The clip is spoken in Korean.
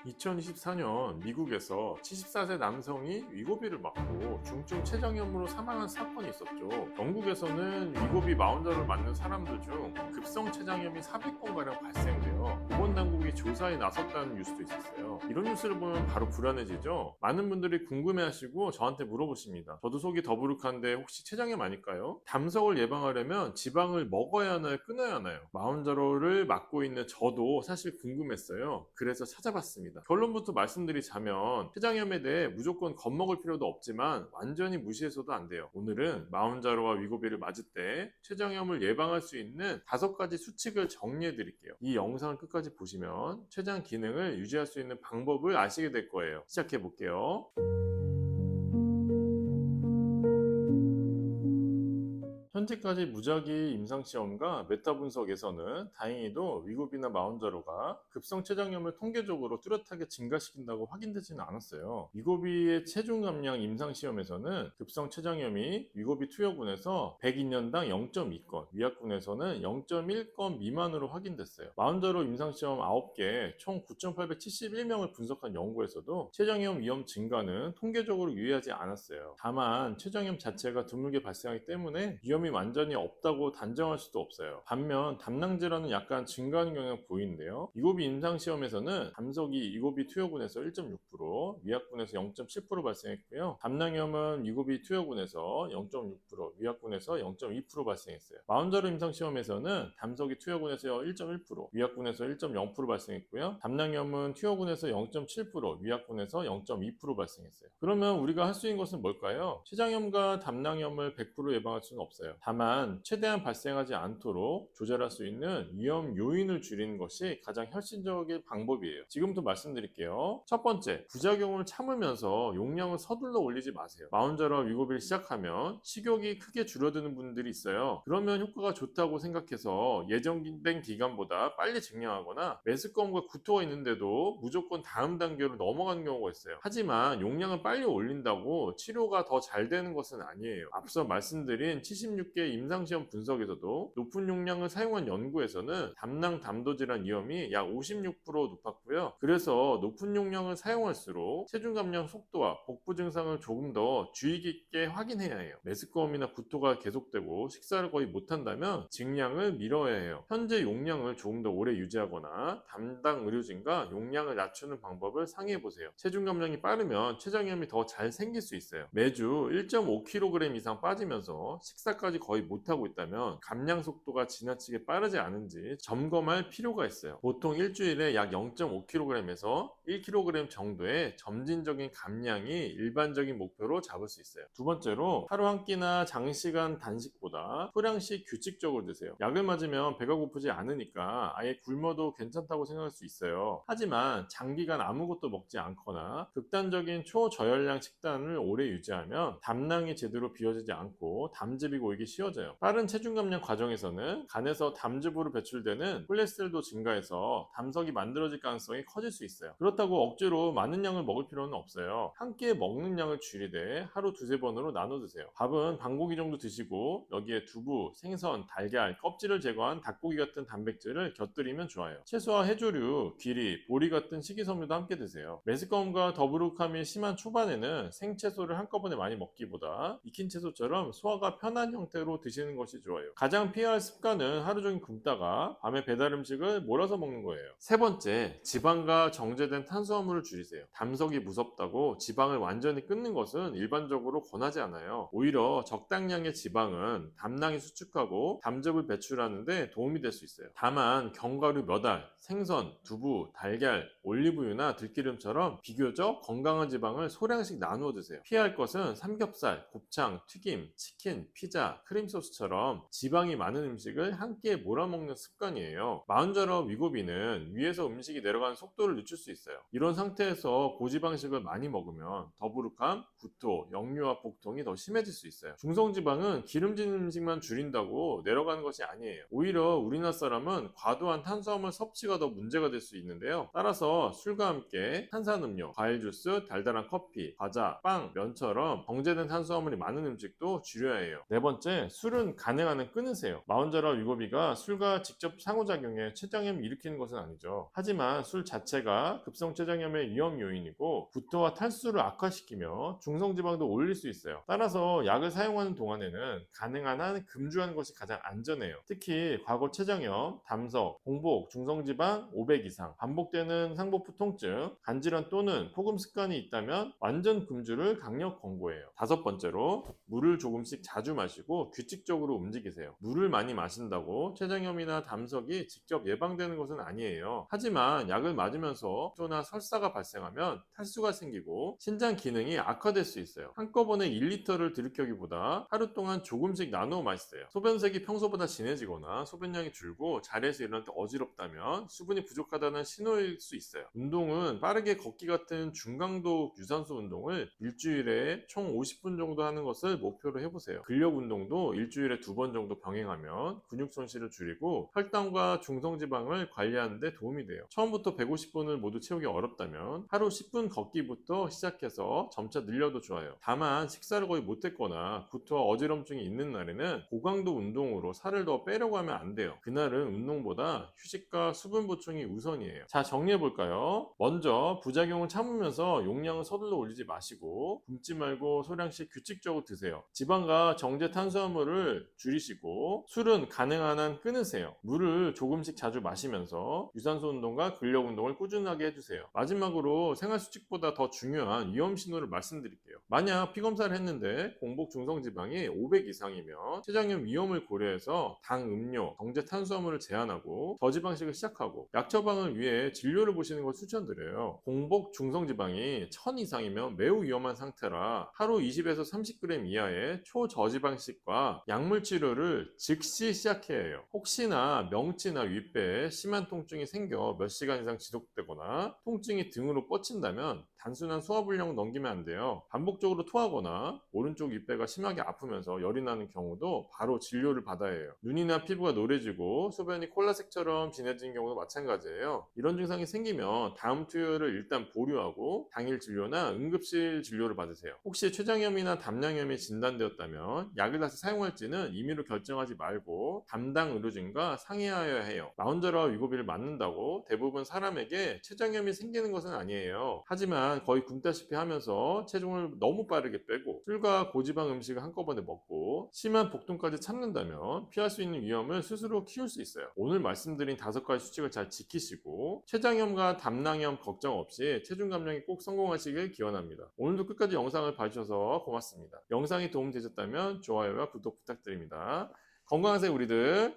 2024년 미국에서 74세 남성이 위고비를 맞고 중증 췌장염으로 사망한 사건이 있었죠. 영국에서는 위고비 마운저를 맞는 사람들 중 급성 췌장염이 400건가량 발생돼요. 보건당국이 조사에 나섰다는 뉴스도 있었어요. 이런 뉴스를 보면 바로 불안해지죠? 많은 분들이 궁금해하시고 저한테 물어보십니다. 저도 속이 더부룩한데 혹시 췌장염 아닐까요? 담석을 예방하려면 지방을 먹어야 하나요? 끊어야 하나요? 마운저로를 맞고 있는 저도 사실 궁금했어요. 그래서 찾아봤습니다. 결론부터 말씀드리자면 췌장염에 대해 무조건 겁먹을 필요도 없지만 완전히 무시해서도 안 돼요. 오늘은 마운자로와 위고비를 맞을 때 췌장염을 예방할 수 있는 5가지 수칙을 정리해 드릴게요. 이 영상을 끝까지 보시면 췌장 기능을 유지할 수 있는 방법을 아시게 될 거예요. 시작해 볼게요. 현재까지 무작위 임상시험과 메타 분석에서는 다행히도 위고비나 마운자로가 급성 췌장염을 통계적으로 뚜렷하게 증가시킨다고 확인되지는 않았어요. 위고비의 체중 감량 임상시험에서는 급성 췌장염이 위고비 투여군에서 102년당 0.2건, 위약군에서는 0.1건 미만으로 확인됐어요. 마운자로 임상시험 9개, 총 9,871명을 분석한 연구에서도 췌장염 위험 증가는 통계적으로 유의하지 않았어요. 다만 췌장염 자체가 드물게 발생하기 때문에 위험이 완전히 없다고 단정할 수도 없어요. 반면 담낭 질환은 약간 증가하는 경향이 보이는데요. 위고비 임상시험에서는 담석이 위고비 투여군에서 1.6%, 위약군에서 0.7% 발생했고요. 담낭염은 위고비 투여군에서 0.6%, 위약군에서 0.2% 발생했어요. 마운자로 임상시험에서는 담석이 투여군에서 1.1%, 위약군에서 1.0% 발생했고요. 담낭염은 투여군에서 0.7%, 위약군에서 0.2% 발생했어요. 그러면 우리가 할 수 있는 것은 뭘까요? 췌장염과 담낭염을 100% 예방할 수는 없어요. 다만 최대한 발생하지 않도록 조절할 수 있는 위험 요인을 줄이는 것이 가장 혈신적인 방법이에요. 지금부터 말씀드릴게요. 첫 번째, 부작용을 참으면서 용량을 서둘러 올리지 마세요. 마운자로와 위고비를 시작하면 식욕이 크게 줄어드는 분들이 있어요. 그러면 효과가 좋다고 생각해서 예정된 기간보다 빨리 증량하거나 메스꺼움과 구토가 있는데도 무조건 다음 단계로 넘어가는 경우가 있어요. 하지만 용량을 빨리 올린다고 치료가 더 잘 되는 것은 아니에요. 앞서 말씀드린 76개 임상시험 분석에서도 높은 용량을 사용한 연구에서는 담낭 담도질환 위험이 약 56% 높았고요. 그래서 높은 용량을 사용할수록 체중 감량 속도와 복부 증상을 조금 더 주의 깊게 확인해야 해요. 메스꺼움이나 구토가 계속되고 식사를 거의 못한다면 증량을 미뤄야 해요. 현재 용량을 조금 더 오래 유지하거나 담당 의료진과 용량을 낮추는 방법을 상의해 보세요. 체중 감량이 빠르면 췌장염이 더 잘 생길 수 있어요. 매주 1.5kg 이상 빠지면서 식사까지 거의 못하고 있다면 감량 속도가 지나치게 빠르지 않은지 점검할 필요가 있어요. 보통 일주일에 약 0.5kg에서 1kg 정도의 점진적인 감량이 일반적인 목표로 잡을 수 있어요. 두 번째로 하루 한 끼나 장시간 단식보다 소량씩 규칙적으로 드세요. 약을 맞으면 배가 고프지 않으니까 아예 굶어도 괜찮다고 생각할 수 있어요. 하지만 장기간 아무것도 먹지 않거나 극단적인 초저열량 식단을 오래 유지하면 담낭이 제대로 비워지지 않고 담즙이 고이기 쉬워져요. 빠른 체중 감량 과정에서는 간에서 담즙으로 배출되는 콜레스테롤도 증가해서 담석이 만들어질 가능성이 커질 수 있어요. 그렇다고 억지로 많은 양을 먹을 필요는 없어요. 한 끼에 먹는 양을 줄이되 하루 두세 번으로 나눠 드세요. 밥은 반고기 정도 드시고 여기에 두부, 생선, 달걀, 껍질을 제거한 닭고기 같은 단백질을 곁들이면 좋아요. 채소와 해조류, 귀리, 보리 같은 식이섬유도 함께 드세요. 메스꺼움과 더부룩함이 심한 초반에는 생채소를 한꺼번에 많이 먹기보다 익힌 채소처럼 소화가 편한 형태로 드시는 것이 좋아요. 가장 피해야 할 습관은 하루 종일 굶다가 밤에 배달 음식을 몰아서 먹는 거예요. 세 번째, 지방과 정제된 탄수화물을 줄이세요. 담석이 무섭다고 지방을 완전히 끊는 것은 일반적으로 권하지 않아요. 오히려 적당량의 지방은 담낭이 수축하고 담즙을 배출하는 데 도움이 될 수 있어요. 다만 견과류 몇 알, 생선, 두부, 달걀, 올리브유나 들기름처럼 비교적 건강한 지방을 소량씩 나누어 드세요. 피할 것은 삼겹살, 곱창, 튀김, 치킨, 피자, 크림소스처럼 지방이 많은 음식을 한 끼에 몰아먹는 습관이에요. 마흔자로 위고비는 위에서 음식이 내려가는 속도를 늦출 수 있어요. 이런 상태에서 고지방식을 많이 먹으면 더부룩함, 구토, 역류와 복통이 더 심해질 수 있어요. 중성지방은 기름진 음식만 줄인다고 내려가는 것이 아니에요. 오히려 우리나라 사람은 과도한 탄수화물 섭취가 더 문제가 될 수 있는데요. 따라서 술과 함께 탄산음료, 과일 주스, 달달한 커피, 과자, 빵, 면처럼 정제된 탄수화물이 많은 음식도 줄여야 해요. 네 번째, 때문에 술은 가능한 한 끊으세요. 마운자라 위고비가 술과 직접 상호작용해 췌장염을 일으키는 것은 아니죠. 하지만 술 자체가 급성 췌장염의 위험 요인이고 구토와 탈수를 악화시키며 중성지방도 올릴 수 있어요. 따라서 약을 사용하는 동안에는 가능한 한 금주하는 것이 가장 안전해요. 특히 과거 췌장염, 담석, 공복, 중성지방 500 이상, 반복되는 상복부 통증, 간질환 또는 폭음 습관이 있다면 완전 금주를 강력 권고해요. 다섯 번째로 물을 조금씩 자주 마시고 규칙적으로 움직이세요. 물을 많이 마신다고 췌장염이나 담석이 직접 예방되는 것은 아니에요. 하지만 약을 맞으면서 구토나 설사가 발생하면 탈수가 생기고 신장 기능이 악화될 수 있어요. 한꺼번에 1리터를 들이켜기보다 하루 동안 조금씩 나누어 마시세요. 소변색이 평소보다 진해지거나 소변량이 줄고 자리에서 일어날 때 어지럽다면 수분이 부족하다는 신호일 수 있어요. 운동은 빠르게 걷기 같은 중강도 유산소 운동을 일주일에 총 50분 정도 하는 것을 목표로 해보세요. 근력 운동도 일주일에 2번 정도 병행하면 근육 손실을 줄이고 혈당과 중성지방을 관리하는 데 도움이 돼요. 처음부터 150분을 모두 채우기 어렵다면 하루 10분 걷기부터 시작해서 점차 늘려도 좋아요. 다만 식사를 거의 못했거나 구토와 어지럼증이 있는 날에는 고강도 운동으로 살을 더 빼려고 하면 안 돼요. 그날은 운동보다 휴식과 수분 보충이 우선이에요. 자, 정리해볼까요? 먼저 부작용을 참으면서 용량을 서둘러 올리지 마시고 굶지 말고 소량씩 규칙적으로 드세요. 지방과 정제 탄수화물을 줄이시고 술은 가능한 한 끊으세요. 물을 조금씩 자주 마시면서 유산소 운동과 근력 운동을 꾸준하게 해주세요. 마지막으로 생활수칙보다 더 중요한 위험 신호를 말씀드릴게요. 만약 피검사를 했는데 공복 중성지방이 500 이상이면 췌장염 위험을 고려해서 당, 음료, 정제 탄수화물을 제한하고 저지방식을 시작하고 약 처방을 위해 진료를 보시는 걸 추천드려요. 공복 중성지방이 1000 이상이면 매우 위험한 상태라 하루 20에서 30g 이하의 초저지방식과 약물 치료를 즉시 시작해야 해요. 혹시나 명치나 윗배에 심한 통증이 생겨 몇 시간 이상 지속되거나 통증이 등으로 뻗친다면 단순한 소화불량을 넘기면 안 돼요. 반복적으로 토하거나 오른쪽 윗배가 심하게 아프면서 열이 나는 경우도 바로 진료를 받아야 해요. 눈이나 피부가 노래지고 소변이 콜라색처럼 진해지는 경우도 마찬가지예요. 이런 증상이 생기면 다음 투여를 일단 보류하고 당일 진료나 응급실 진료를 받으세요. 혹시 췌장염이나 담낭염이 진단되었다면 약을 다시 사용할지는 임의로 결정하지 말고 담당 의료진과 상의하여야 해요. 마운자라와 위고비를 맞는다고 대부분 사람에게 췌장염이 생기는 것은 아니에요. 하지만 거의 굶다시피 하면서 체중을 너무 빠르게 빼고 술과 고지방 음식을 한꺼번에 먹고 심한 복통까지 참는다면 피할 수 있는 위험을 스스로 키울 수 있어요. 오늘 말씀드린 5가지 수칙을 잘 지키시고 췌장염과 담낭염 걱정 없이 체중 감량에 꼭 성공하시길 기원합니다. 오늘도 끝까지 영상을 봐주셔서 고맙습니다. 영상이 도움되셨다면 좋아요와 구독 부탁드립니다. 건강하세요 우리들.